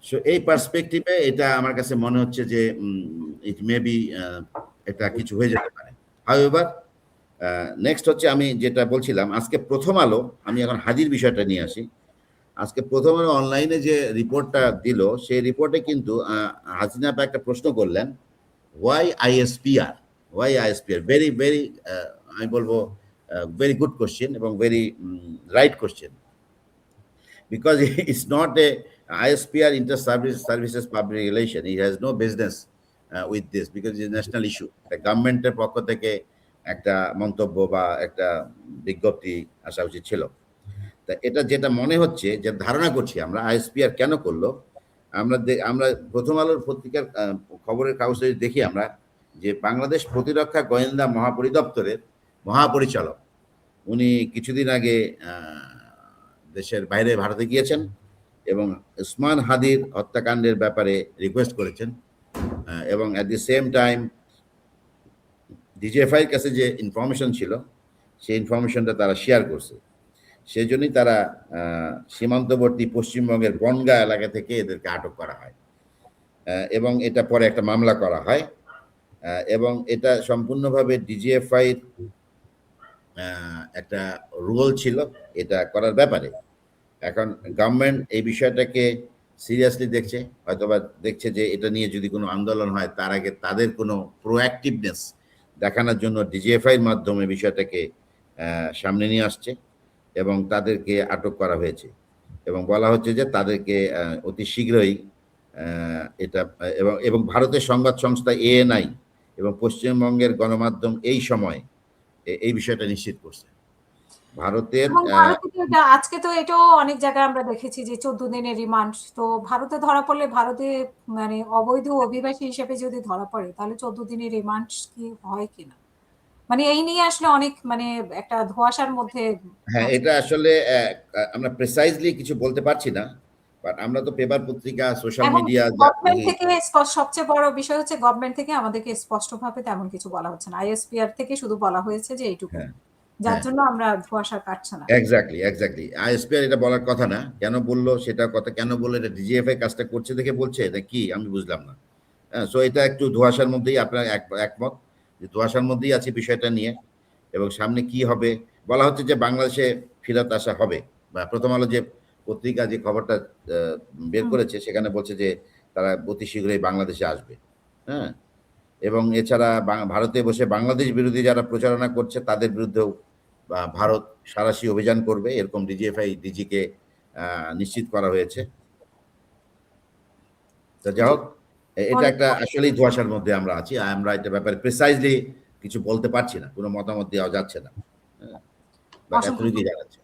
So এই পার্সপেক্টিভে এটা আমার কাছে মনে হচ্ছে যে ইট মে বি এটা কিছু হয়ে যেতে পারে। হাউএভার নেক্সট হচ্ছে আমি যেটা বলছিলাম, আজকে প্রথম আলো, আমি এখন হাদির বিষয়টা নিয়ে আসি। আজকে প্রথম আলো অনলাইনে যে রিপোর্টটা দিল, সেই রিপোর্টে কিন্তু হাসিনা আপা একটা প্রশ্ন করলেন, why ISPR, why ISPR, very very আমি বলবো ভেরি গুড কোশ্চেন এবং very right question, because it's not a ISPR, inter-services public relation. It has no business with this because it's a national issue. The গভর্নমেন্টের পক্ষ থেকে একটা মন্তব্য বা একটা বিজ্ঞপ্তি আসা উচিত ছিল। তা এটা যেটা মনে হচ্ছে, যে ধারণা করছি আমরা, আইএসপিআর কেন করলো, আমরা প্রথম আলোর পত্রিকার খবরের কাগজে দেখি আমরা যে বাংলাদেশ প্রতিরক্ষা গোয়েন্দা মহাপরিদপ্তরের মহাপরিচালক উনি কিছুদিন আগে দেশের বাইরে ভারতে গিয়েছেন এবং উসমান হাদির হত্যাকাণ্ডের ব্যাপারে রিকোয়েস্ট করেছেন, এবং অ্যাট দি সেম টাইম ডিজিএফআইয়ের কাছে যে ইনফরমেশন ছিল সেই ইনফরমেশনটা তারা শেয়ার করছে। সেই জন্যই তারা সীমান্তবর্তী পশ্চিমবঙ্গের বনগা এলাকা থেকে এদেরকে আটক করা হয়, এবং এটা পরে একটা মামলা করা হয়, এবং এটা সম্পূর্ণভাবে ডিজিএফআই একটা রোল ছিল এটা করার ব্যাপারে। এখন গভর্নমেন্ট এই বিষয়টাকে সিরিয়াসলি দেখছে, হয়তোবা দেখছে যে এটা নিয়ে যদি কোনো আন্দোলন হয় তার আগে তাদের কোনো প্রোঅ্যাক্টিভনেস দেখানোর জন্য ডিজিএফআইয়ের মাধ্যমে বিষয়টাকে সামনে নিয়ে আসছে এবং তাদেরকে আটক করা হয়েছে এবং বলা হচ্ছে যে তাদেরকে অতি শীঘ্রই এটা এবং ভারতের সংবাদ সংস্থা এএনআই এবং পশ্চিমবঙ্গের গণমাধ্যম এই সময় এই বিষয়টা নিশ্চিত করছে। ভারতের আজকে তো এটাও অনেক জায়গায় আমরা দেখেছি যে 14 দিনের রিমান্ড। তো ভারতে ধরা পড়লে, ভারতে মানে অবৈধ অভিবাসী হিসেবে যদি ধরা পড়ে, তাহলে 14 দিনের রিমান্ড কি হয় কিনা, মানে এই নিয়ে আসলে অনেক মানে একটা ধোঁয়াশার মধ্যে। হ্যাঁ, এটা আসলে আমরা প্রিসাইজলি কিছু বলতে পারছি না, বাট আমরা তো পেপার পত্রিকা, সোশ্যাল মিডিয়া গভর্নমেন্ট থেকে সবচেয়ে বড় বিষয় হচ্ছে গভর্নমেন্ট থেকে আমাদেরকে স্পষ্টভাবে তেমন কিছু বলা হচ্ছে না। আইএসপিআর থেকে শুধু বলা হয়েছে যে এইটুকু, যার জন্য আমরা ধোঁয়াশা কাটছে না। এক্স্যাক্টলি আইএসপিআর এটা বলার কথা না, কেন বললো সেটা কথা, কেন বললো এটা ডিজিএফআই কাজটা করছে দেখে বলছে, এটা কি আমি বুঝলাম না। সো এটা একটু ধোঁয়াশার মধ্যেই, আপনার একমত যে ধোঁয়াশার মধ্যেই আছে বিষয়টা নিয়ে, এবং সামনে কি হবে। বলা হচ্ছে যে বাংলাদেশে ফেরত আসা হবে, বা প্রথম আলো যে পত্রিকা যে খবরটা বের করেছে সেখানে বলছে যে তারা অতি শীঘ্রই বাংলাদেশে আসবে। হ্যাঁ, এবং এছাড়া ভারতে বসে বাংলাদেশ বিরোধী যারা প্রচারণা করছে তাদের বিরুদ্ধেও ভারত সাঁড়াশি অভিযান করবে, এরকম ডিজিএফআই ডিজিকে নিশ্চিত করা হয়েছে। তো যাই হোক, এটা একটা আসলেই ধোঁয়াশার মধ্যে আমরা আছি, আমরা এটা ব্যাপারে প্রিসাইজলি কিছু বলতে পারছি না, কোনো মতামত দেওয়া যাচ্ছে না, এতটুকুই জানাচ্ছি।